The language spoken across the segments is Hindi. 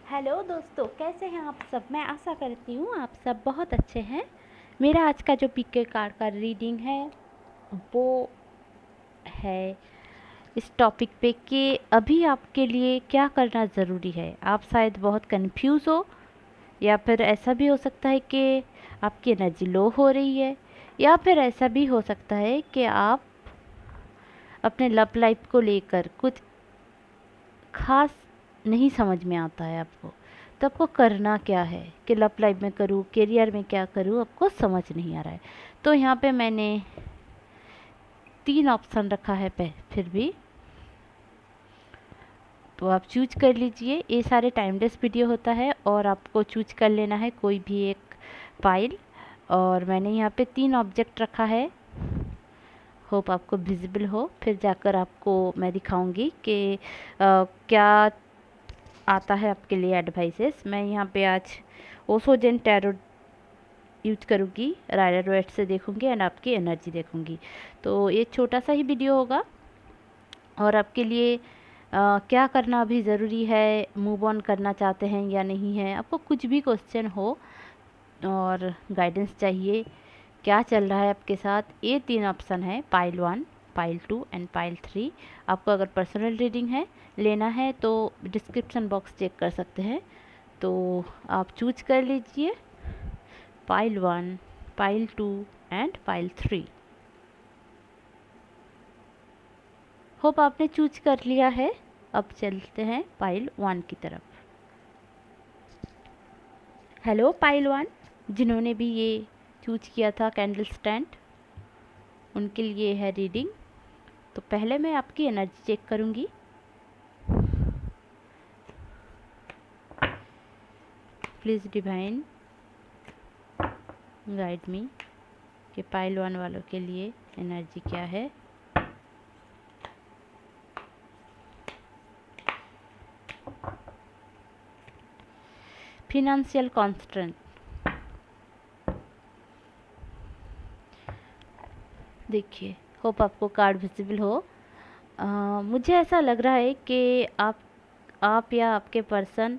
हेलो दोस्तों, कैसे हैं आप सब। मैं आशा करती हूँ आप सब बहुत अच्छे हैं। मेरा आज का जो पीके कार्ड का रीडिंग है वो है इस टॉपिक पे कि अभी आपके लिए क्या करना ज़रूरी है। आप शायद बहुत कंफ्यूज हो, या फिर ऐसा भी हो सकता है कि आपकी एनर्जी लो हो रही है, या फिर ऐसा भी हो सकता है कि आप अपने लव लाइफ को लेकर कुछ खास नहीं समझ में आता है आपको। तो आपको करना क्या है कि लव लाइफ में करूँ, करियर में क्या करूँ, आपको समझ नहीं आ रहा है। तो यहाँ पे मैंने 3 ऑप्शन रखा है फिर भी, तो आप चूज कर लीजिए। ये सारे टाइमलेस वीडियो होता है और आपको चूज कर लेना है कोई भी एक फाइल। और मैंने यहाँ पे 3 ऑब्जेक्ट रखा है, होप आपको विजिबल हो। फिर जाकर आपको मैं दिखाऊंगी कि क्या आता है आपके लिए एडवाइसेस। मैं यहाँ पे आज ओशो जेन टैरो यूज करूँगी, राइडर वेट से देखूँगी एंड आपकी एनर्जी देखूँगी। तो ये छोटा सा ही वीडियो होगा और आपके लिए क्या करना अभी ज़रूरी है, मूव ऑन करना चाहते हैं या नहीं है, आपको कुछ भी क्वेश्चन हो और गाइडेंस चाहिए, क्या चल रहा है आपके साथ, ये 3 ऑप्शन है, पाइल 1, पाइल 2 एंड पाइल 3। आपको अगर पर्सनल रीडिंग है लेना है तो डिस्क्रिप्शन बॉक्स चेक कर सकते हैं, तो आप चूज कर लीजिए pile 1, pile 2 and pile 3। Hope आपने चूज कर लिया है। अब चलते हैं पाइल 1 की तरफ। हेलो पाइल 1, जिन्होंने भी ये चूज किया था कैंडल स्टैंड, उनके लिए है रीडिंग। तो पहले मैं आपकी एनर्जी चेक करूंगी। प्लीज़ डिवाइन गाइड मी कि पाइल 1 वालों के लिए एनर्जी क्या है। फिनेंशियल कॉन्स्ट्रेंट, देखिए, होप आपको कार्ड विजिबल हो। मुझे ऐसा लग रहा है कि आप या आपके पर्सन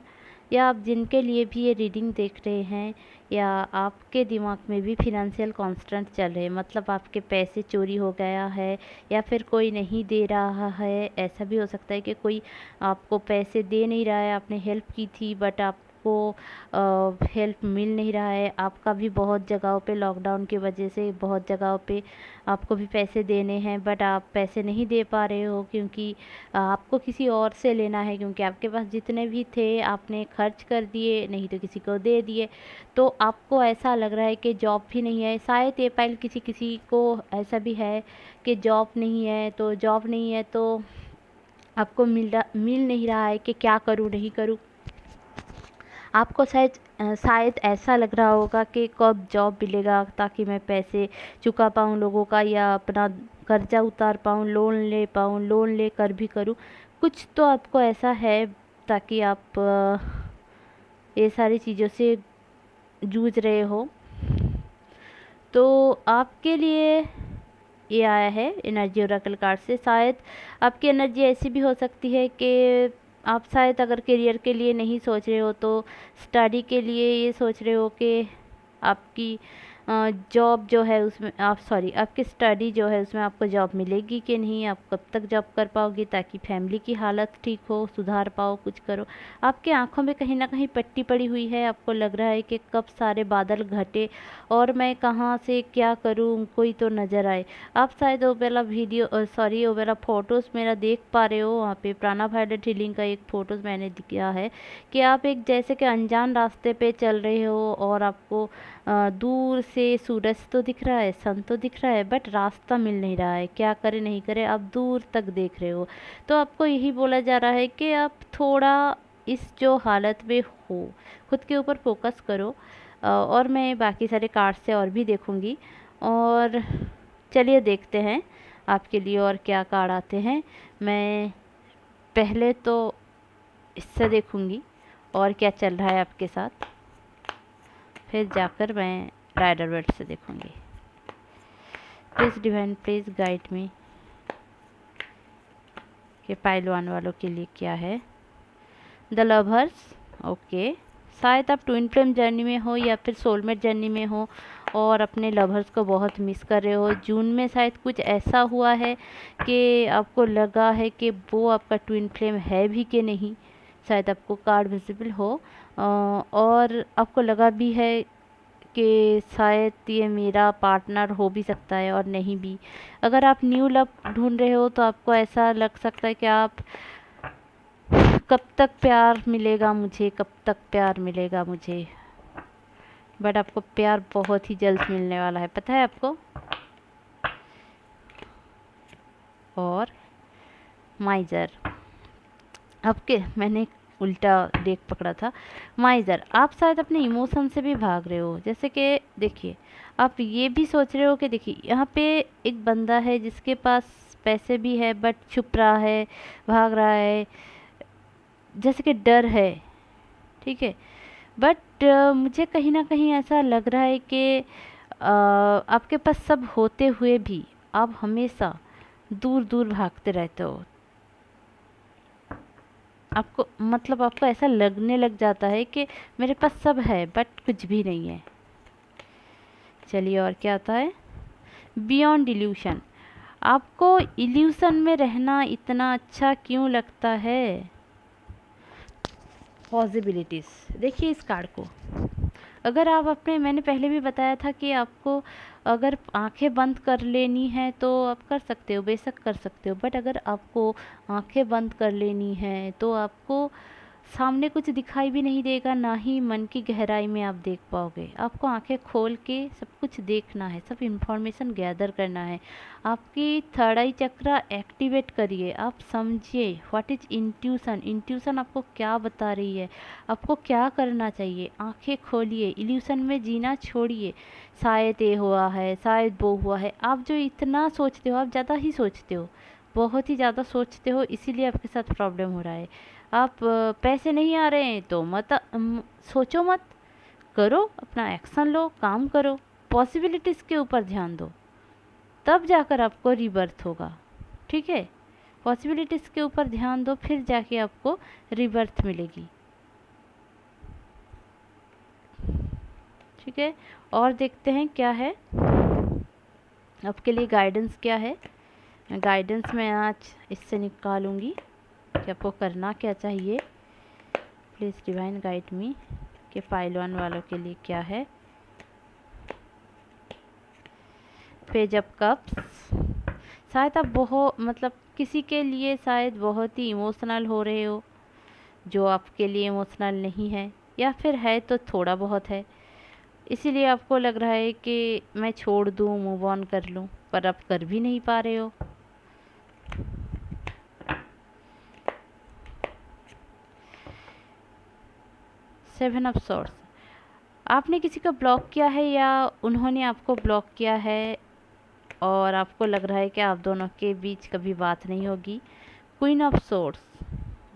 या आप जिनके लिए भी ये रीडिंग देख रहे हैं, या आपके दिमाग में भी फिनेंशियल कॉन्स्टेंट चल रहे हैं, मतलब आपके पैसे चोरी हो गया है या फिर कोई नहीं दे रहा है। ऐसा भी हो सकता है कि कोई आपको पैसे दे नहीं रहा है, आपने हेल्प की थी बट आपको हेल्प मिल नहीं रहा है। आपका भी बहुत जगहों पे लॉकडाउन की वजह से बहुत जगहों पे आपको भी पैसे देने हैं बट आप पैसे नहीं दे पा रहे हो, क्योंकि आपको किसी और से लेना है, क्योंकि आपके पास जितने भी थे आपने खर्च कर दिए, नहीं तो किसी को दे दिए। तो आपको ऐसा लग रहा है कि जॉब भी नहीं है। शायद ये पाइल किसी किसी को ऐसा भी है कि जॉब नहीं है, तो जॉब नहीं है तो आपको मिल नहीं रहा है कि क्या करूँ नहीं करूँ। आपको शायद ऐसा लग रहा होगा कि कब जॉब मिलेगा ताकि मैं पैसे चुका पाऊँ लोगों का, या अपना कर्जा उतार पाऊँ, लोन ले पाऊँ, लोन लेकर भी करूँ कुछ। तो आपको ऐसा है ताकि आप ये सारी चीज़ों से जूझ रहे हो। तो आपके लिए ये आया है एनर्जी ओरेकल कार्ड से। शायद आपकी एनर्जी ऐसी भी हो सकती है कि आप शायद अगर करियर के लिए नहीं सोच रहे हो तो स्टडी के लिए ये सोच रहे हो कि आपकी जॉब जो है उसमें आपकी स्टडी जो है उसमें आपको जॉब मिलेगी कि नहीं, आप कब तक जॉब कर पाओगे ताकि फैमिली की हालत ठीक हो, सुधार पाओ, कुछ करो। आपके आंखों में कहीं ना कहीं पट्टी पड़ी हुई है, आपको लग रहा है कि कब सारे बादल घटे और मैं कहाँ से क्या करूँ, कोई तो नज़र आए। आप शायद वो वाला वो वाला फ़ोटोज़ मेरा देख पा रहे हो। वहाँ पे प्राणा वायलेट हीलिंग का एक फ़ोटोज़ मैंने दिया है कि आप एक जैसे कि अनजान रास्ते पे चल रहे हो और आपको दूर से सूरज तो दिख रहा है, सन तो दिख रहा है, बट रास्ता मिल नहीं रहा है, क्या करे नहीं करे, आप दूर तक देख रहे हो। तो आपको यही बोला जा रहा है कि आप थोड़ा इस जो हालत में हो खुद के ऊपर फोकस करो। और मैं बाकी सारे कार्ड से और भी देखूंगी, और चलिए देखते हैं आपके लिए और क्या कार्ड आते हैं। मैं पहले तो इससे देखूंगी और क्या चल रहा है आपके साथ, फिर जाकर मैं राइडर वर्ड से देखूंगी। Please divine please guide me कि पाइल 1 वालों के लिए क्या है। द लवर्स, ओके, शायद आप ट्विन फ्लेम जर्नी में हो या फिर सोलमेट जर्नी में हो और अपने लवर्स को बहुत मिस कर रहे हो। जून में शायद कुछ ऐसा हुआ है कि आपको लगा है कि वो आपका ट्विन फ्लेम है भी कि नहीं। शायद आपको कार्ड विजिबल हो और आपको लगा भी है कि शायद ये मेरा पार्टनर हो भी सकता है और नहीं भी। अगर आप न्यू लव ढूंढ रहे हो तो आपको ऐसा लग सकता है कि आप कब तक प्यार मिलेगा मुझे, कब तक प्यार मिलेगा मुझे। बट आपको प्यार बहुत ही जल्द मिलने वाला है, पता है आपको। और माइजर, आपके मैंने उल्टा डेक पकड़ा था। माइजर, आप शायद अपने इमोशन से भी भाग रहे हो। जैसे कि देखिए, आप ये भी सोच रहे हो कि देखिए यहाँ पे एक बंदा है जिसके पास पैसे भी है बट छुप रहा है, भाग रहा है, जैसे कि डर है, ठीक है। बट मुझे कहीं ना कहीं ऐसा लग रहा है कि आपके पास सब होते हुए भी आप हमेशा दूर दूर भागते रहते हो। आपको मतलब आपको ऐसा लगने लग जाता है कि मेरे पास सब है बट कुछ भी नहीं है। चलिए और क्या आता है। बियॉन्ड इल्यूशन, आपको इल्यूशन में रहना इतना अच्छा क्यों लगता है। पॉसिबिलिटीज़, देखिए इस कार्ड को, अगर आप अपने, मैंने पहले भी बताया था कि आपको अगर आंखें बंद कर लेनी है तो आप कर सकते हो, बेशक कर सकते हो। बट अगर आपको आंखें बंद कर लेनी है तो आपको सामने कुछ दिखाई भी नहीं देगा, ना ही मन की गहराई में आप देख पाओगे। आपको आंखें खोल के सब कुछ देखना है, सब इंफॉर्मेशन गैदर करना है। आपकी थर्ड आई चक्र एक्टिवेट करिए, आप समझिए व्हाट इज इंट्यूशन। इंट्यूशन आपको क्या बता रही है, आपको क्या करना चाहिए। आंखें खोलिए, इल्यूशन में जीना छोड़िए। शायद ये हुआ है, शायद वो हुआ है। आप जो इतना सोचते हो, आप ज़्यादा ही सोचते हो, बहुत ही ज़्यादा सोचते हो, इसीलिए आपके साथ प्रॉब्लम हो रहा है। आप पैसे नहीं आ रहे हैं तो मत सोचो मत, करो, अपना एक्शन लो, काम करो, पॉसिबिलिटीज़ के ऊपर ध्यान दो, तब जाकर आपको रीबर्थ होगा, ठीक है। पॉसिबिलिटीज़ के ऊपर ध्यान दो, फिर जाके आपको रीबर्थ मिलेगी, ठीक है। और देखते हैं क्या है आपके लिए गाइडेंस, क्या है गाइडेंस मैं आज इससे निकालूंगी कि आपको करना क्या चाहिए। प्लीज़ डिवाइन गाइड मी कि पाइल 1 वालों के लिए क्या है। पेज ऑफ कप्स, शायद आप बहुत मतलब किसी के लिए शायद बहुत ही इमोशनल हो रहे हो जो आपके लिए इमोशनल नहीं है, या फिर है तो थोड़ा बहुत है, इसीलिए आपको लग रहा है कि मैं छोड़ दूँ, मूव ऑन कर लूँ, पर आप कर भी नहीं पा रहे हो। सेवन ऑफ सॉर्ड्स, आपने किसी को ब्लॉक किया है या उन्होंने आपको ब्लॉक किया है और आपको लग रहा है कि आप दोनों के बीच कभी बात नहीं होगी। क्वीन ऑफ सोर्ड्स,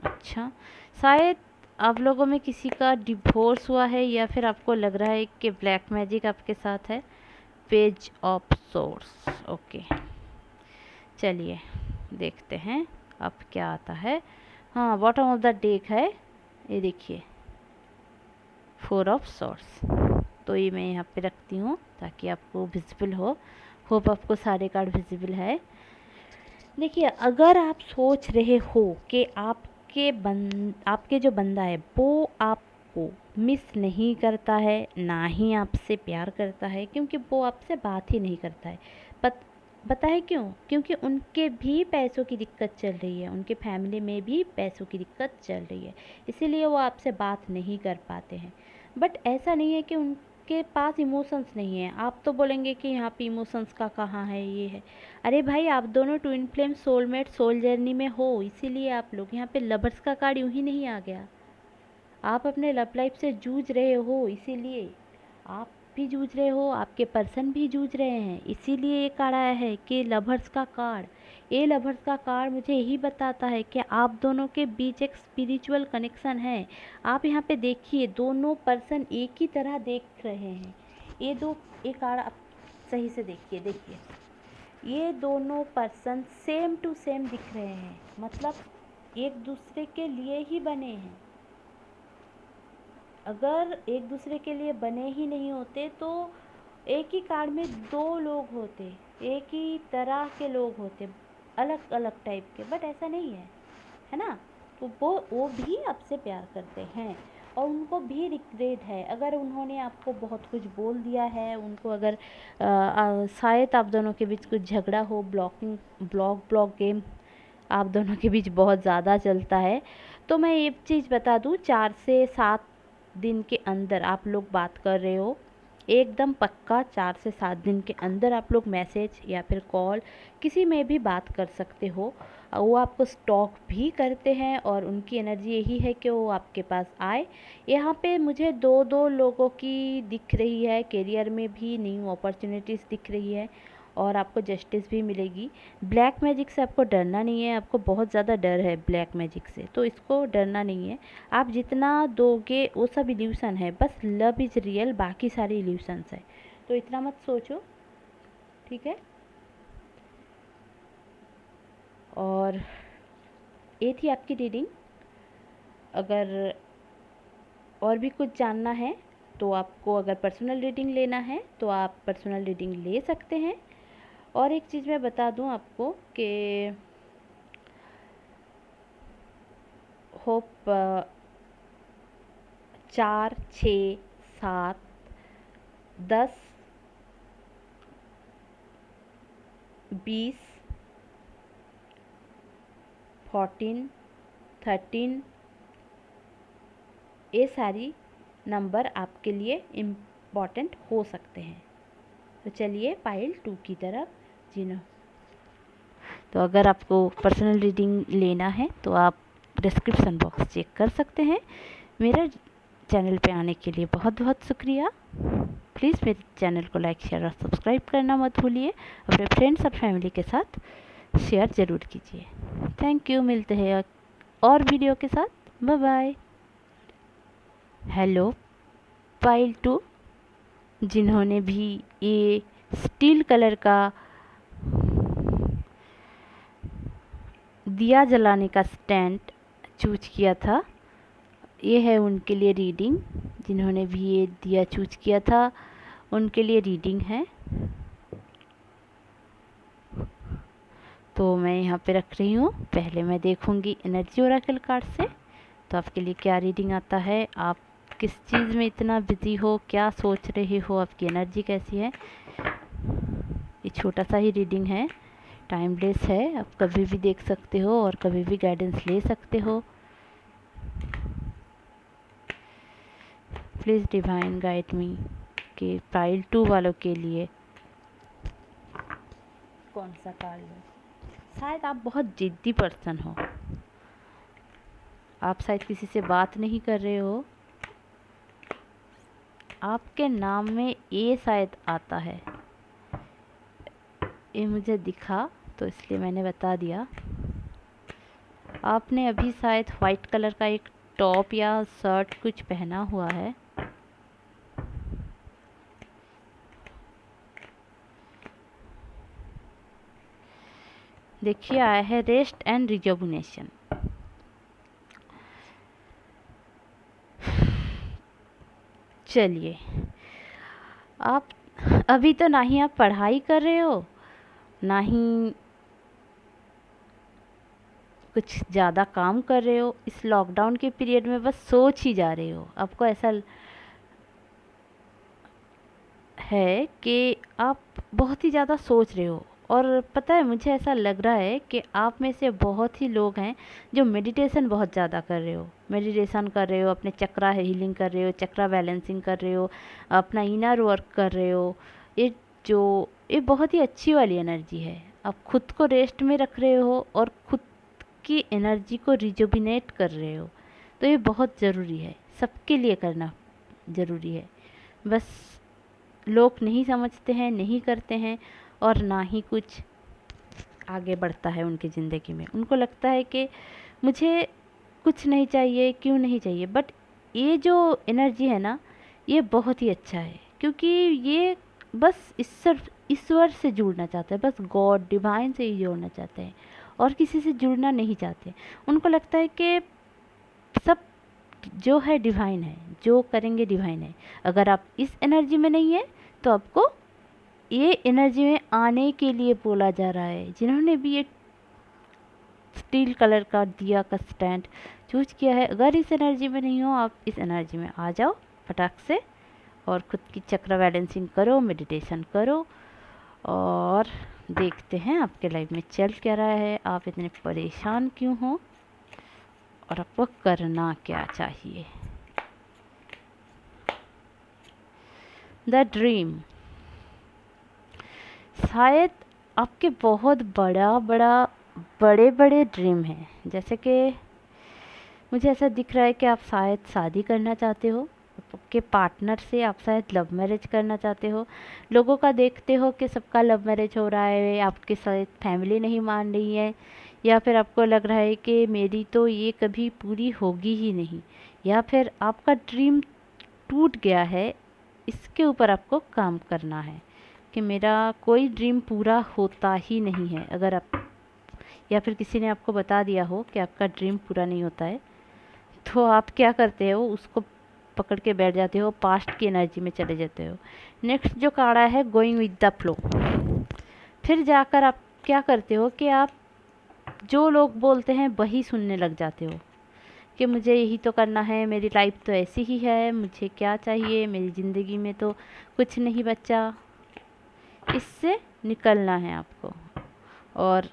अच्छा, शायद आप लोगों में किसी का डिवोर्स हुआ है या फिर आपको लग रहा है कि ब्लैक मैजिक आपके साथ है। पेज ऑफ सोर्ड्स, ओके, चलिए देखते हैं अब क्या आता है। हाँ, बॉटम ऑफ द डेक है, ये देखिए 4 ऑफ सॉर्ड्स। तो ये मैं यहाँ पे रखती हूँ ताकि आपको विजिबल हो। होप आपको सारे कार्ड विजिबल है। देखिए, अगर आप सोच रहे हो कि आपके जो बंदा है वो आपको मिस नहीं करता है, ना ही आपसे प्यार करता है, क्योंकि वो आपसे बात ही नहीं करता है। पता है क्यों? क्योंकि उनके भी पैसों की दिक्कत चल रही है, उनके फैमिली में भी पैसों की दिक्कत चल रही है, इसीलिए वो आपसे बात नहीं कर पाते हैं। बट ऐसा नहीं है कि उनके पास इमोशंस नहीं है। आप तो बोलेंगे कि यहाँ पे इमोशंस का कहाँ है, ये है। अरे भाई, आप दोनों twin flame soulmate soul journey में हो, इसीलिए आप लोग यहाँ पे लवर्स का कार्ड यूं ही नहीं आ गया। आप अपने लव लाइफ से जूझ रहे हो, इसीलिए आप भी जूझ रहे हो, आपके पर्सन भी जूझ रहे हैं, इसीलिए ये कार्ड आया है कि लवर्स का कार्ड। ये लवर्स का कार्ड मुझे यही बताता है कि आप दोनों के बीच एक स्पिरिचुअल कनेक्शन है। आप यहाँ पे देखिए, दोनों पर्सन एक ही तरह देख रहे हैं। ये कार्ड आप सही से देखिए, ये दोनों पर्सन सेम टू सेम दिख रहे हैं, मतलब एक दूसरे के लिए ही बने हैं। अगर एक दूसरे के लिए बने ही नहीं होते तो एक ही कार्ड में दो लोग होते, एक ही तरह के लोग होते, अलग अलग टाइप के, बट ऐसा नहीं है ना। तो वो भी आपसे प्यार करते हैं और उनको भी रिग्रेट है अगर उन्होंने आपको बहुत कुछ बोल दिया है, उनको अगर शायद आप दोनों के बीच कुछ झगड़ा हो, ब्लॉक गेम आप दोनों के बीच बहुत ज़्यादा चलता है, तो मैं एक चीज़ बता दूँ, 4 से 7 दिन के अंदर आप लोग बात कर रहे हो, एकदम पक्का 4 से 7 दिन के अंदर आप लोग मैसेज या फिर कॉल किसी में भी बात कर सकते हो। वो आपको स्टॉक भी करते हैं और उनकी एनर्जी यही है कि वो आपके पास आए। यहाँ पे मुझे दो दो लोगों की दिख रही है, करियर में भी न्यू अपॉर्चुनिटीज़ दिख रही है और आपको जस्टिस भी मिलेगी। ब्लैक मैजिक से आपको डरना नहीं है, आपको बहुत ज़्यादा डर है ब्लैक मैजिक से, तो इसको डरना नहीं है। आप जितना दोगे वो सब इल्यूशन है, बस लव इज़ रियल, बाकी सारे इल्यूशंस है, तो इतना मत सोचो, ठीक है। और ये थी आपकी रीडिंग। अगर और भी कुछ जानना है तो आपको, अगर पर्सनल रीडिंग लेना है तो आप पर्सनल रीडिंग ले सकते हैं। और एक चीज़ मैं बता दूं आपको कि होप 4, 6, 7, 10, 20, 14, 13 ये सारी नंबर आपके लिए इम्पॉर्टेंट हो सकते हैं। तो चलिए पाइल 2 की तरफ जिन्हों तो अगर आपको पर्सनल रीडिंग लेना है तो आप डिस्क्रिप्शन बॉक्स चेक कर सकते हैं। मेरे चैनल पे आने के लिए बहुत बहुत शुक्रिया। प्लीज़ मेरे चैनल को लाइक, शेयर और सब्सक्राइब करना मत भूलिए। अपने फ्रेंड्स और फैमिली के साथ शेयर ज़रूर कीजिए। थैंक यू, मिलते हैं और वीडियो के साथ। Bye bye. हेलो पाइल 2, जिन्होंने भी ये स्टील कलर का दिया जलाने का स्टैंड चूज किया था, ये है उनके लिए रीडिंग। जिन्होंने भी ये दिया चूज किया था उनके लिए रीडिंग है। तो मैं यहाँ पे रख रही हूँ। पहले मैं देखूँगी एनर्जी ओरेकल कार्ड से तो आपके लिए क्या रीडिंग आता है, आप किस चीज़ में इतना बिजी हो, क्या सोच रहे हो, आपकी एनर्जी कैसी है। ये छोटा सा ही रीडिंग है, टाइमलेस है, आप कभी भी देख सकते हो और कभी भी गाइडेंस ले सकते हो। प्लीज़ डिवाइन गाइड मी कि पाइल 2 वालों के लिए कौन सा कार्ड लो। शायद आप बहुत जिद्दी पर्सन हो, आप शायद किसी से बात नहीं कर रहे हो, आपके नाम में ए शायद आता है, ये मुझे दिखा तो इसलिए मैंने बता दिया। आपने अभी शायद वाइट कलर का एक टॉप या शर्ट कुछ पहना हुआ है। देखिए आया है रेस्ट एंड रिजुविनेशन। चलिए, आप अभी तो ना ही आप पढ़ाई कर रहे हो, ना ही कुछ ज़्यादा काम कर रहे हो। इस लॉकडाउन के पीरियड में बस सोच ही जा रहे हो। आपको ऐसा है कि आप बहुत ही ज़्यादा सोच रहे हो। और पता है, मुझे ऐसा लग रहा है कि आप में से बहुत ही लोग हैं जो मेडिटेशन बहुत ज़्यादा कर रहे हो, मेडिटेशन कर रहे हो, अपने चक्रा हीलिंग कर रहे हो, चक्रा बैलेंसिंग कर रहे हो, अपना इनर वर्क कर रहे हो। ये बहुत ही अच्छी वाली एनर्जी है। आप खुद को रेस्ट में रख रहे हो और खुद की एनर्जी को रिजुविनेट कर रहे हो, तो ये बहुत ज़रूरी है, सबके लिए करना ज़रूरी है। बस लोग नहीं समझते हैं, नहीं करते हैं और ना ही कुछ आगे बढ़ता है उनकी ज़िंदगी में। उनको लगता है कि मुझे कुछ नहीं चाहिए, क्यों नहीं चाहिए। बट ये जो एनर्जी है ना, ये बहुत ही अच्छा है, क्योंकि ये बस ईश्वर से जुड़ना चाहते हैं, बस गॉड डिवाइन से ही जुड़ना चाहते हैं और किसी से जुड़ना नहीं चाहते। उनको लगता है कि सब जो है डिवाइन है, जो करेंगे डिवाइन है। अगर आप इस एनर्जी में नहीं है तो आपको ये एनर्जी में आने के लिए बोला जा रहा है। जिन्होंने भी ये स्टील कलर का दिया का स्टैंड चूज किया है, अगर इस एनर्जी में नहीं हो, आप इस एनर्जी में आ जाओ फटाक से और खुद की चक्र बैलेंसिंग करो, मेडिटेशन करो और देखते हैं आपके लाइफ में चल क्या रहा है, आप इतने परेशान क्यों हो और आपको करना क्या चाहिए। द ड्रीम, शायद आपके बहुत बड़े बड़े ड्रीम हैं। जैसे कि मुझे ऐसा दिख रहा है कि आप शायद शादी करना चाहते हो, आपके पार्टनर से आप शायद लव मैरिज करना चाहते हो। लोगों का देखते हो कि सबका लव मैरिज हो रहा है, आपके शायद फैमिली नहीं मान रही है, या फिर आपको लग रहा है कि मेरी तो ये कभी पूरी होगी ही नहीं, या फिर आपका ड्रीम टूट गया है। इसके ऊपर आपको काम करना है कि मेरा कोई ड्रीम पूरा होता ही नहीं है। अगर आप या फिर किसी ने आपको बता दिया हो कि आपका ड्रीम पूरा नहीं होता है, तो आप क्या करते हो, उसको पकड़ के बैठ जाते हो, पास्ट की एनर्जी में चले जाते हो। नेक्स्ट जो कार्ड आया है गोइंग विद द फ्लो। फिर जाकर आप क्या करते हो कि आप जो लोग बोलते हैं वही सुनने लग जाते हो कि मुझे यही तो करना है, मेरी लाइफ तो ऐसी ही है, मुझे क्या चाहिए, मेरी ज़िंदगी में तो कुछ नहीं बचा। इससे निकलना है आपको। और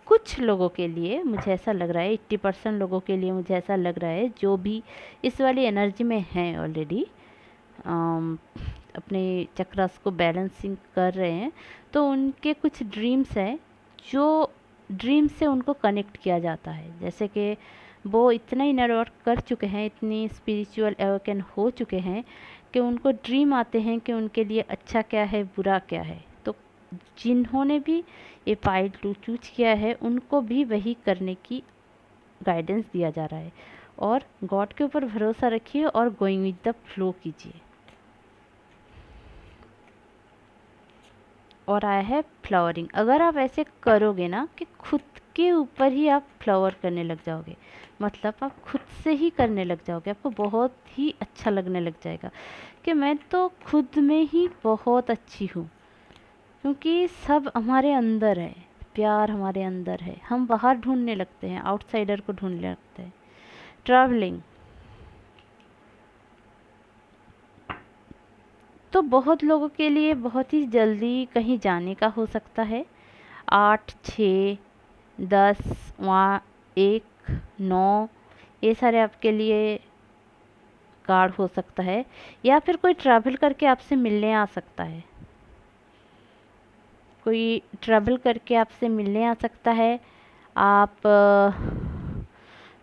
कुछ लोगों के लिए मुझे ऐसा लग रहा है, 80% लोगों के लिए मुझे ऐसा लग रहा है, जो भी इस वाली एनर्जी में हैं ऑलरेडी, अपने चक्रास को बैलेंसिंग कर रहे हैं, तो उनके कुछ ड्रीम्स हैं जो ड्रीम से उनको कनेक्ट किया जाता है। जैसे कि वो इतना इनर वर्क कर चुके हैं, इतनी स्पिरिचुअल अवेकन हो चुके हैं कि उनको ड्रीम आते हैं कि उनके लिए अच्छा क्या है, बुरा क्या है। तो जिन्होंने भी ये पाइल टू चूज किया है, उनको भी वही करने की गाइडेंस दिया जा रहा है। और गॉड के ऊपर भरोसा रखिए और गोइंग विद द फ्लो कीजिए। और आया है फ्लावरिंग। अगर आप ऐसे करोगे ना कि खुद के ऊपर ही आप फ्लावर करने लग जाओगे, मतलब आप खुद से ही करने लग जाओगे, आपको बहुत ही अच्छा लगने लग जाएगा कि मैं तो खुद में ही बहुत अच्छी हूँ। क्योंकि सब हमारे अंदर है, प्यार हमारे अंदर है, हम बाहर ढूंढने लगते हैं, आउटसाइडर को ढूंढने लगते हैं। ट्रैवलिंग, तो बहुत लोगों के लिए बहुत ही जल्दी कहीं जाने का हो सकता है। 8, 6, 10, 1, 9, ये सारे आपके लिए कार्ड हो सकता है। या फिर कोई ट्रैवल करके आपसे मिलने आ सकता है, कोई ट्रैवल करके आपसे मिलने आ सकता है। आप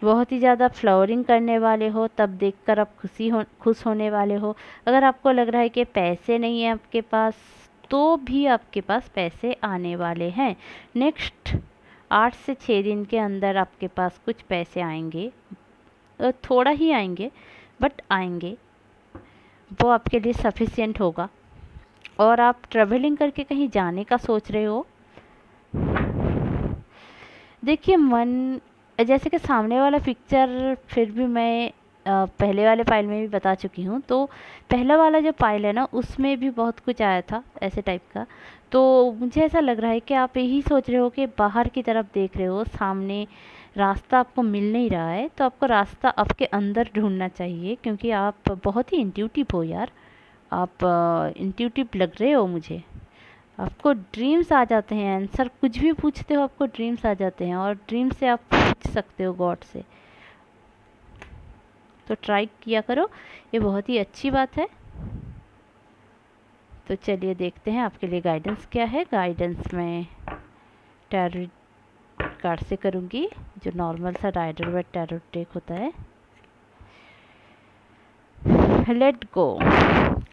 बहुत ही ज़्यादा फ्लावरिंग करने वाले हो, तब देखकर आप खुश होने वाले हो। अगर आपको लग रहा है कि पैसे नहीं है आपके पास, तो भी आपके पास पैसे आने वाले हैं। नेक्स्ट 8 से 6 दिन के अंदर आपके पास कुछ पैसे आएंगे, थोड़ा ही आएंगे बट आएंगे, वो आपके लिए सफिशिएंट होगा। और आप ट्रैवलिंग करके कहीं जाने का सोच रहे हो, देखिए मन, जैसे कि सामने वाला पिक्चर फिर भी मैं पहले वाले पाइल में भी बता चुकी हूँ। तो पहला वाला जो पाइल है ना, उसमें भी बहुत कुछ आया था ऐसे टाइप का। तो मुझे ऐसा लग रहा है कि आप यही सोच रहे हो कि बाहर की तरफ देख रहे हो, सामने रास्ता आपको मिल नहीं रहा है, तो आपको रास्ता आपके अंदर ढूंढना चाहिए। क्योंकि आप बहुत ही इंट्यूटिव हो यार, आप इंट्यूटिव लग रहे हो मुझे। आपको ड्रीम्स आ जाते हैं, आंसर कुछ भी पूछते हो आपको ड्रीम्स आ जाते हैं, और ड्रीम से आप पूछ सकते हो गॉड से। तो ट्राई किया करो, ये बहुत ही अच्छी बात है। तो चलिए देखते हैं आपके लिए गाइडेंस क्या है। गाइडेंस मैं टैरो कार्ड से करूँगी, जो नॉर्मल सा राइडर वेट टैरो टेक होता है। Let go,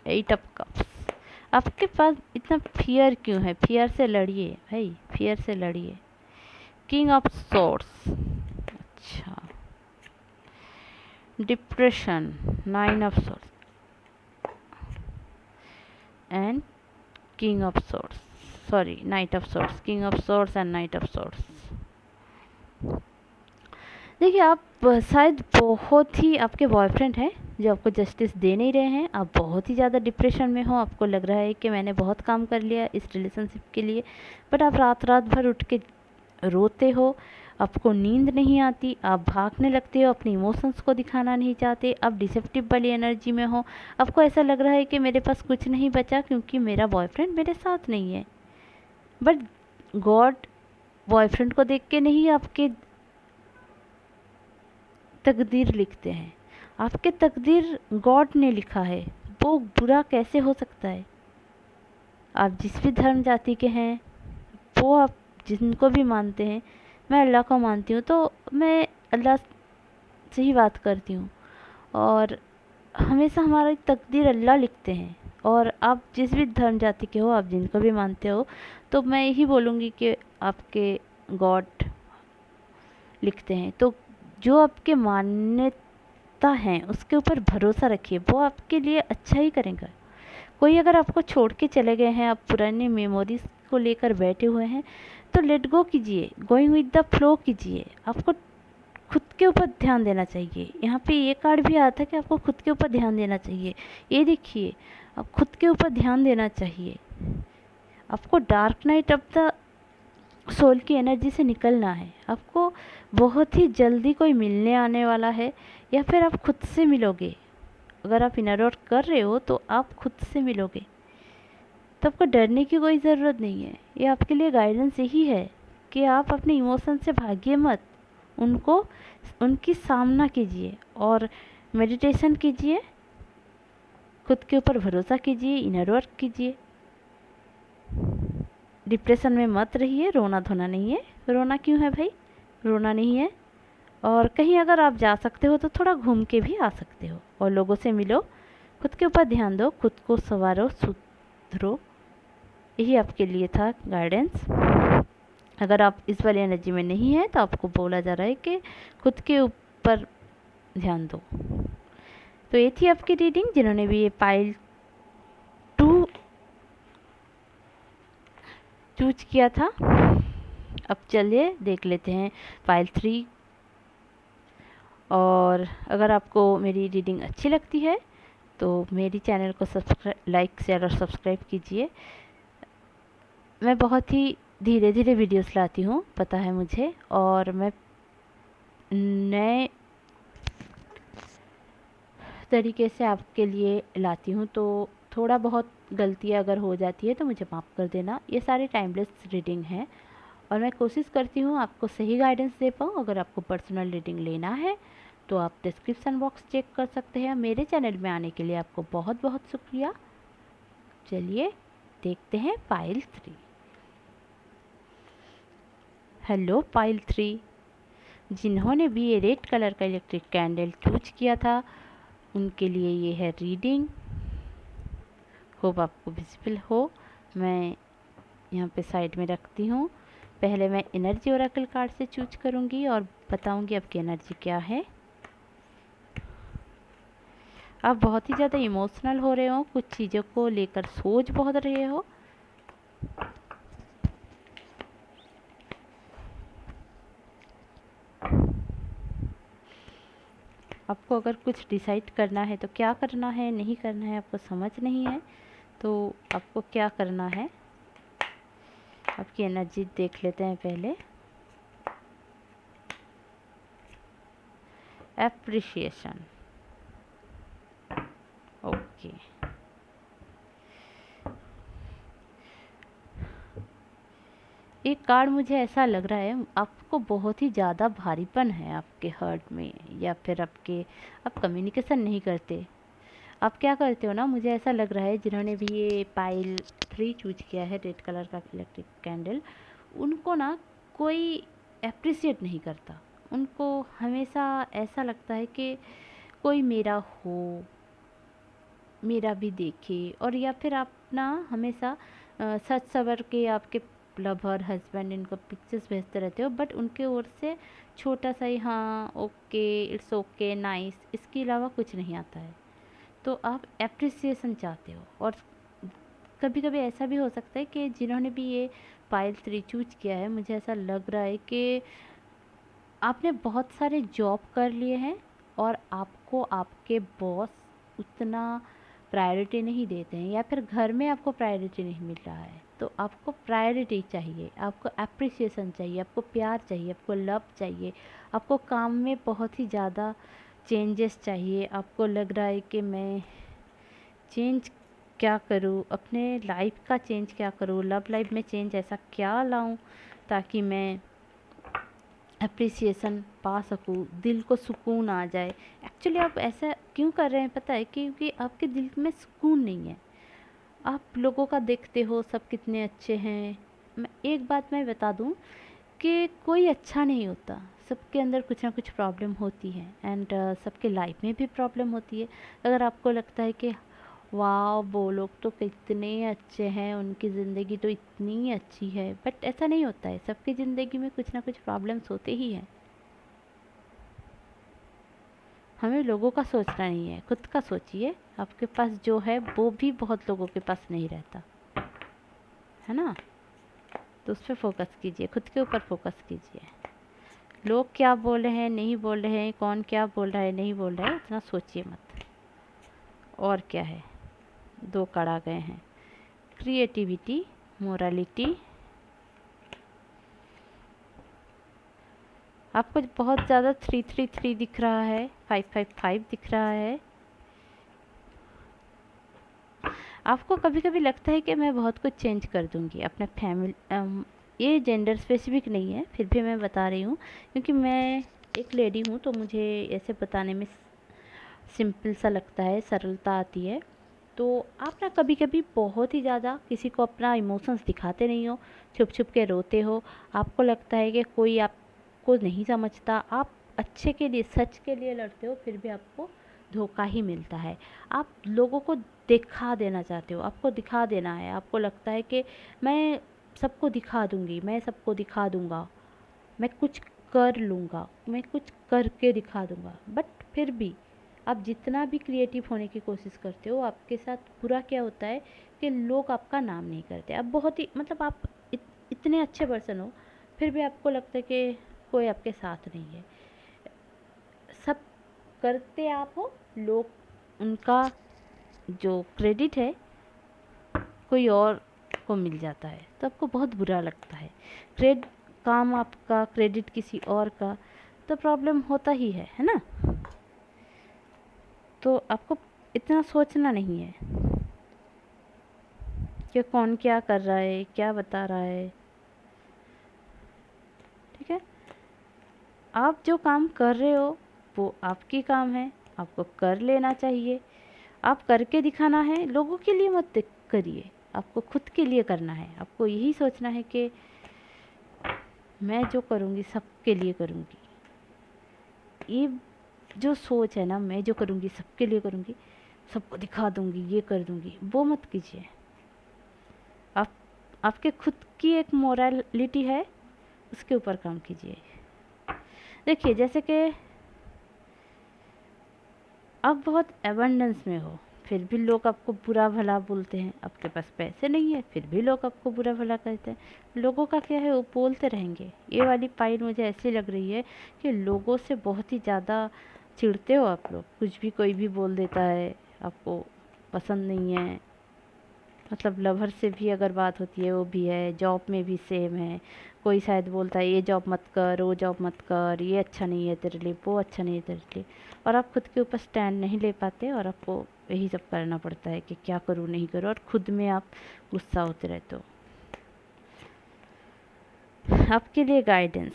8 of cups. आपके पास इतना फियर क्यों है? फियर से लड़िए भाई, फियर से लड़िए। किंग ऑफ सोर्ड्स, अच्छा। Depression, 9 of swords and king of swords, sorry night of swords, king of swords and night of swords. देखिए, आप शायद बहुत ही आपके बॉयफ्रेंड हैं जो आपको जस्टिस दे नहीं रहे हैं। आप बहुत ही ज़्यादा डिप्रेशन में हो, आपको लग रहा है कि मैंने बहुत काम कर लिया इस रिलेशनशिप के लिए, बट आप रात रात भर उठ के रोते हो, आपको नींद नहीं आती, आप भागने लगते हो, अपने इमोशंस को दिखाना नहीं चाहते, आप डिसेप्टिव वाली एनर्जी में हो। आपको ऐसा लग रहा है कि मेरे पास कुछ नहीं बचा क्योंकि मेरा बॉयफ्रेंड मेरे साथ नहीं है। बट गॉड बॉयफ्रेंड को देख के नहीं आपके तकदीर लिखते हैं। आपके तकदीर गॉड ने लिखा है, वो बुरा कैसे हो सकता है। आप जिस भी धर्म जाति के हैं, वो आप जिनको भी मानते हैं, मैं अल्लाह को मानती हूँ, तो मैं अल्लाह से ही बात करती हूँ। और हमेशा हमारी तकदीर अल्लाह लिखते हैं। और आप जिस भी धर्म जाति के हो, आप जिनको भी मानते हो, तो मैं यही बोलूँगी कि आपके गॉड लिखते हैं। तो जो आपके मान्यता हैं उसके ऊपर भरोसा रखिए, वो आपके लिए अच्छा ही करेगा। कोई अगर आपको छोड़ के चले गए हैं, आप पुरानी मेमोरीज को लेकर बैठे हुए हैं, तो लेट गो कीजिए, गोइंग विद द फ्लो कीजिए। आपको खुद के ऊपर ध्यान देना चाहिए। यहाँ पे ये कार्ड भी आता है कि आपको खुद के ऊपर ध्यान देना चाहिए। ये देखिए, आप खुद के ऊपर ध्यान देना चाहिए। आपको dark night of the soul की एनर्जी से निकलना है। आपको बहुत ही जल्दी कोई मिलने आने वाला है, या फिर आप खुद से मिलोगे। अगर आप इनर वर्क कर रहे हो तो आप खुद से मिलोगे, तो आपको डरने की कोई ज़रूरत नहीं है। ये आपके लिए गाइडेंस यही है कि आप अपने इमोशन से भागिए मत, उनको उनकी सामना कीजिए और मेडिटेशन कीजिए, खुद के ऊपर भरोसा कीजिए, इनर वर्क कीजिए। डिप्रेशन में मत रहिए, रोना धोना नहीं है। रोना क्यों है भाई, रोना नहीं है। और कहीं अगर आप जा सकते हो तो थोड़ा घूम के भी आ सकते हो और लोगों से मिलो, खुद के ऊपर ध्यान दो, खुद को संवारो, सुधरो। यही आपके लिए था गाइडेंस। अगर आप इस वाली एनर्जी में नहीं है तो आपको बोला जा रहा है कि खुद के ऊपर ध्यान दो। तो ये थी आपकी रीडिंग। जिन्होंने भी ये पाइल 2 चूज किया था, अब चलिए देख लेते हैं पाइल 3। और अगर आपको मेरी रीडिंग अच्छी लगती है तो मेरी चैनल को लाइक शेयर और सब्सक्राइब कीजिए। मैं बहुत ही धीरे धीरे वीडियोस लाती हूँ, पता है मुझे, और मैं नए तरीके से आपके लिए लाती हूँ, तो थोड़ा बहुत गलतियाँ अगर हो जाती है तो मुझे माफ़ कर देना। ये सारी टाइमलेस रीडिंग है और मैं कोशिश करती हूँ आपको सही गाइडेंस दे पाऊँ। अगर आपको पर्सनल रीडिंग लेना है तो आप डिस्क्रिप्शन बॉक्स चेक कर सकते हैं। मेरे चैनल में आने के लिए आपको बहुत बहुत शुक्रिया। चलिए देखते हैं पाइल 3। हेलो पाइल 3, जिन्होंने भी ये रेड कलर का इलेक्ट्रिक कैंडल चूज किया था उनके लिए ये है रीडिंग। होप आपको विजिबल हो। मैं यहाँ पे साइड में रखती हूँ। पहले मैं एनर्जी ओरेकल कार्ड से चूज करूँगी और बताऊँगी आपकी एनर्जी क्या है। आप बहुत ही ज़्यादा इमोशनल हो रहे हो, कुछ चीज़ों को लेकर सोच बहुत रहे हो। आपको अगर कुछ डिसाइड करना है तो क्या करना है, नहीं करना है, आपको समझ नहीं है तो आपको क्या करना है। आपकी एनर्जी देख लेते हैं पहले। Appreciation, okay. एक कार्ड मुझे ऐसा लग रहा है आपको बहुत ही ज़्यादा भारीपन है आपके हर्ट में, या फिर आप कम्युनिकेशन नहीं करते। आप क्या करते हो ना, मुझे ऐसा लग रहा है जिन्होंने भी ये पाइल 3 चूज किया है रेड कलर का इलेक्ट्रिक कैंडल, उनको ना कोई अप्रिशिएट नहीं करता। उनको हमेशा ऐसा लगता है कि कोई मेरा हो, मेरा भी देखे। और या फिर आप ना हमेशा सच सवर के आपके लवर हस्बैंड इनको पिक्चर्स भेजते रहते हो, बट उनके ओर से छोटा सा ही हाँ ओके, इट्स ओके, नाइस, इसके अलावा कुछ नहीं आता है। तो आप एप्रिसिएशन चाहते हो। और कभी कभी ऐसा भी हो सकता है कि जिन्होंने भी ये पाइल 3 चूज किया है, मुझे ऐसा लग रहा है कि आपने बहुत सारे जॉब कर लिए हैं और आपको आपके बॉस उतना प्रायोरिटी नहीं देते हैं, या फिर घर में आपको प्रायोरिटी नहीं मिल रहा है, तो आपको प्रायोरिटी चाहिए, आपको अप्रिसिएशन चाहिए, आपको प्यार चाहिए, आपको लव चाहिए, आपको काम में बहुत ही ज़्यादा चेंजेस चाहिए। आपको लग रहा है कि मैं चेंज क्या करूँ, अपने लाइफ का चेंज क्या करूँ, लव लाइफ में चेंज ऐसा क्या लाऊं ताकि मैं अप्रिसिएशन पा सकूँ, दिल को सुकून आ जाए। एक्चुअली आप ऐसा क्यों कर रहे हैं पता है? क्योंकि आपके दिल में सुकून नहीं है। आप लोगों का देखते हो सब कितने अच्छे हैं। मैं एक बात मैं बता दूं कि कोई अच्छा नहीं होता, सबके अंदर कुछ ना कुछ प्रॉब्लम होती है, एंड सबके लाइफ में भी प्रॉब्लम होती है। अगर आपको लगता है कि वाह वो लोग तो कितने अच्छे हैं, उनकी ज़िंदगी तो इतनी अच्छी है, बट ऐसा नहीं होता है। सबकी ज़िंदगी में कुछ ना कुछ प्रॉब्लम्स होते ही हैं। हमें लोगों का सोचना नहीं है, खुद का सोचिए। आपके पास जो है वो भी बहुत लोगों के पास नहीं रहता है ना, तो उस पर फोकस कीजिए, खुद के ऊपर फोकस कीजिए। लोग क्या बोल रहे हैं, नहीं बोल रहे हैं, कौन क्या बोल रहा है, नहीं बोल रहा है, इतना सोचिए मत। और क्या है, दो कार्ड आ गए हैं, क्रिएटिविटी, मोरालिटी। आपको बहुत ज़्यादा 333 दिख रहा है, 555 दिख रहा है। आपको कभी कभी लगता है कि मैं बहुत कुछ चेंज कर दूंगी अपने फैमिली। ये जेंडर स्पेसिफिक नहीं है, फिर भी मैं बता रही हूँ क्योंकि मैं एक लेडी हूँ, तो मुझे ऐसे बताने में सिंपल सा लगता है, सरलता आती है। तो आप ना कभी कभी बहुत ही ज़्यादा किसी को अपना इमोशंस दिखाते नहीं हो, छुप छुप के रोते हो। आपको लगता है कि कोई आपको नहीं समझता, आप अच्छे के लिए, सच के लिए लड़ते हो, फिर भी आपको धोखा ही मिलता है। आप लोगों को दिखा देना चाहते हो, आपको दिखा देना है। आपको लगता है कि मैं सबको दिखा दूंगी, मैं सबको दिखा दूंगा, मैं कुछ कर लूँगा, मैं कुछ करके दिखा दूंगा, बट फिर भी आप जितना भी क्रिएटिव होने की कोशिश करते हो, आपके साथ बुरा क्या होता है कि लोग आपका नाम नहीं करते। आप बहुत ही मतलब आप इतने अच्छे पर्सन हो, फिर भी आपको लगता है कि कोई आपके साथ नहीं है। सब करते आप हो, लोग उनका जो क्रेडिट है कोई और को मिल जाता है, तो आपको बहुत बुरा लगता है। काम आपका, क्रेडिट किसी और का, तो प्रॉब्लम होता ही है ना। तो आपको इतना सोचना नहीं है कि कौन क्या कर रहा है, क्या बता रहा है। ठीक है, आप जो काम कर रहे हो वो आपकी काम है, आपको कर लेना चाहिए। आप करके दिखाना है, लोगों के लिए मत करिए, आपको खुद के लिए करना है। आपको यही सोचना है कि मैं जो करूँगी सबके लिए करूँगी। ये जो सोच है ना, मैं जो करूँगी सबके लिए करूँगी, सबको दिखा दूँगी, ये कर दूँगी, वो मत कीजिए। आप आपके खुद की एक मोरालिटी है, उसके ऊपर काम कीजिए। देखिए, जैसे कि आप बहुत एबंडेंस में हो, फिर भी लोग आपको बुरा भला बोलते हैं। आपके पास पैसे नहीं है, फिर भी लोग आपको बुरा भला कहते हैं। लोगों का क्या है, वो बोलते रहेंगे। ये वाली पाइल मुझे ऐसी लग रही है कि लोगों से बहुत ही ज़्यादा चिढ़ते हो आप लोग। कुछ भी कोई भी बोल देता है, आपको पसंद नहीं है। मतलब लवर से भी अगर बात होती है वो भी है, जॉब में भी सेम है। कोई शायद बोलता है ये जॉब मत कर, वो जॉब मत कर, ये अच्छा नहीं है तेरे लिए, वो अच्छा नहीं है तेरे लिए, और आप खुद के ऊपर स्टैंड नहीं ले पाते, और आपको यही सब करना पड़ता है कि क्या करूँ नहीं करूँ, और खुद में आप गुस्सा होते रहते हो। आपके लिए गाइडेंस,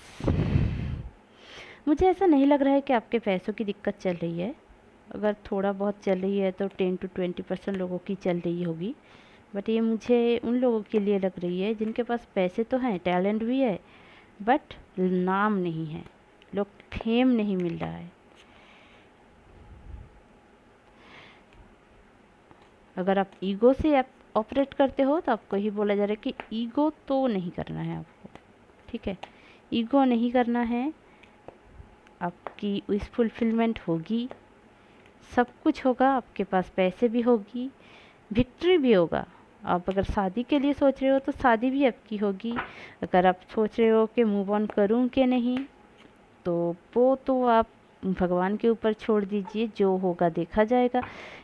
मुझे ऐसा नहीं लग रहा है कि आपके पैसों की दिक्कत चल रही है। अगर थोड़ा बहुत चल रही है तो 10 to 20% लोगों की चल रही होगी, बट ये मुझे उन लोगों के लिए लग रही है जिनके पास पैसे तो हैं, टैलेंट भी है, बट नाम नहीं है, लोग फेम नहीं मिल रहा है। अगर आप ईगो से आप ऑपरेट करते हो तो आपको ही बोला जा रहा है कि ईगो तो नहीं करना है आपको। ठीक है, ईगो नहीं करना है, आपकी विश फुलफिलमेंट होगी, सब कुछ होगा, आपके पास पैसे भी होगी, विक्ट्री भी होगा। आप अगर शादी के लिए सोच रहे हो तो शादी भी आपकी होगी। अगर आप सोच रहे हो कि मूव ऑन करूं कि नहीं, तो वो तो आप भगवान के ऊपर छोड़ दीजिए, जो होगा देखा जाएगा,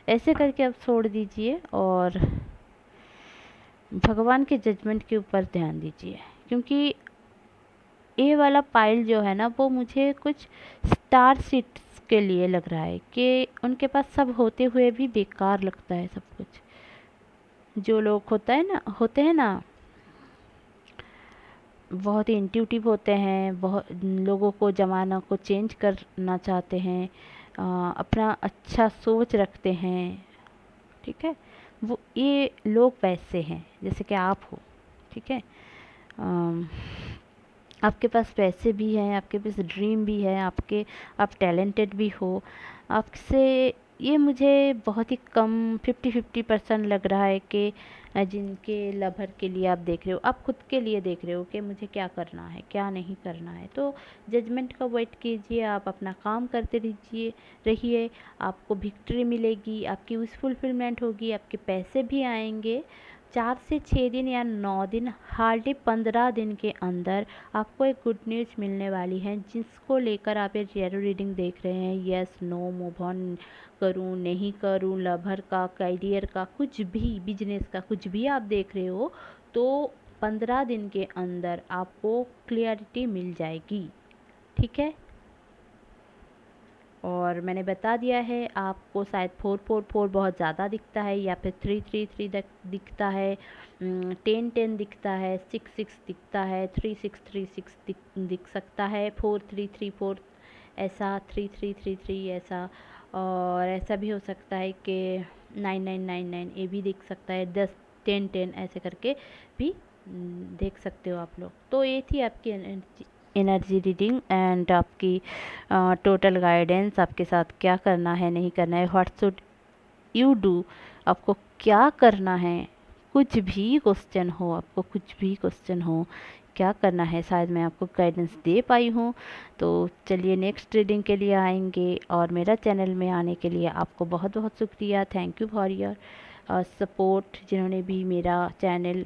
ऐसे करके आप छोड़ दीजिए और भगवान के जजमेंट के ऊपर ध्यान दीजिए। क्योंकि ये वाला पाइल जो है ना, वो मुझे कुछ स्टार सीड्स के लिए लग रहा है कि उनके पास सब होते हुए भी बेकार लगता है सब कुछ। जो लोग होते हैं ना, बहुत ही इंट्यूटिव होते हैं, बहुत लोगों को, ज़माना को चेंज करना चाहते हैं, अपना अच्छा सोच रखते हैं, ठीक है। वो ये लोग वैसे हैं जैसे कि आप हो, ठीक है। आपके पास पैसे भी हैं, आपके पास ड्रीम भी है, आप टैलेंटेड भी हो। आपसे ये मुझे बहुत ही कम 50-50% लग रहा है कि जिनके लवर के लिए आप देख रहे हो, आप खुद के लिए देख रहे हो कि मुझे क्या करना है, क्या नहीं करना है। तो जजमेंट का वेट कीजिए, आप अपना काम करते रहिए, आपको विक्ट्री मिलेगी, आपकी विश फुलफिलमेंट होगी, आपके पैसे भी आएंगे। 4 से 6 दिन या 9 दिन, हार्डली 15 दिन के अंदर आपको एक गुड न्यूज़ मिलने वाली है, जिसको लेकर आप ये टैरो रीडिंग देख रहे हैं। यस, नो, मूव ऑन करूँ, नहीं करूँ, लवर का, करियर का, कुछ भी, बिजनेस का, कुछ भी आप देख रहे हो, तो 15 दिन के अंदर आपको क्लियरिटी मिल जाएगी, ठीक है। और मैंने बता दिया है, आपको शायद 444 बहुत ज़्यादा दिखता है, या फिर 333 दिखता है, 1010 दिखता है, 66 दिखता है, 3636 दिख सकता है, 4334 ऐसा, 3333 ऐसा, और ऐसा भी हो सकता है कि 9999 ये भी दिख सकता है, 1010 ऐसे करके भी देख सकते हो आप लोग। तो ये थी आपकी एनर्जी रीडिंग एंड आपकी टोटल गाइडेंस, आपके साथ क्या करना है, नहीं करना है, व्हाट शुड यू डू, आपको क्या करना है। कुछ भी क्वेश्चन हो, आपको कुछ भी क्वेश्चन हो, क्या करना है, शायद मैं आपको गाइडेंस दे पाई हूँ। तो चलिए नेक्स्ट रीडिंग के लिए आएंगे, और मेरा चैनल में आने के लिए आपको बहुत बहुत शुक्रिया। Thank you for your support. जिन्होंने भी मेरा चैनल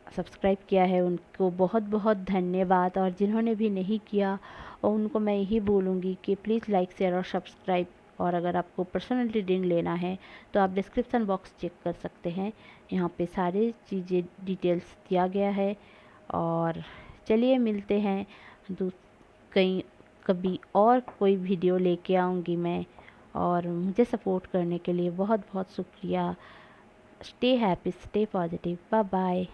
सब्सक्राइब किया है उनको बहुत बहुत धन्यवाद, और जिन्होंने भी नहीं किया और उनको मैं यही बोलूँगी कि प्लीज़ लाइक, शेयर और सब्सक्राइब। और अगर आपको पर्सनल रीडिंग लेना है तो आप डिस्क्रिप्शन बॉक्स चेक कर सकते हैं, यहाँ पे सारी चीज़ें डिटेल्स दिया गया है। और चलिए मिलते हैं कहीं कभी और कोई वीडियो लेके आऊँगी मैं, और मुझे सपोर्ट करने के लिए बहुत बहुत शुक्रिया। Stay happy, stay positive, bye bye.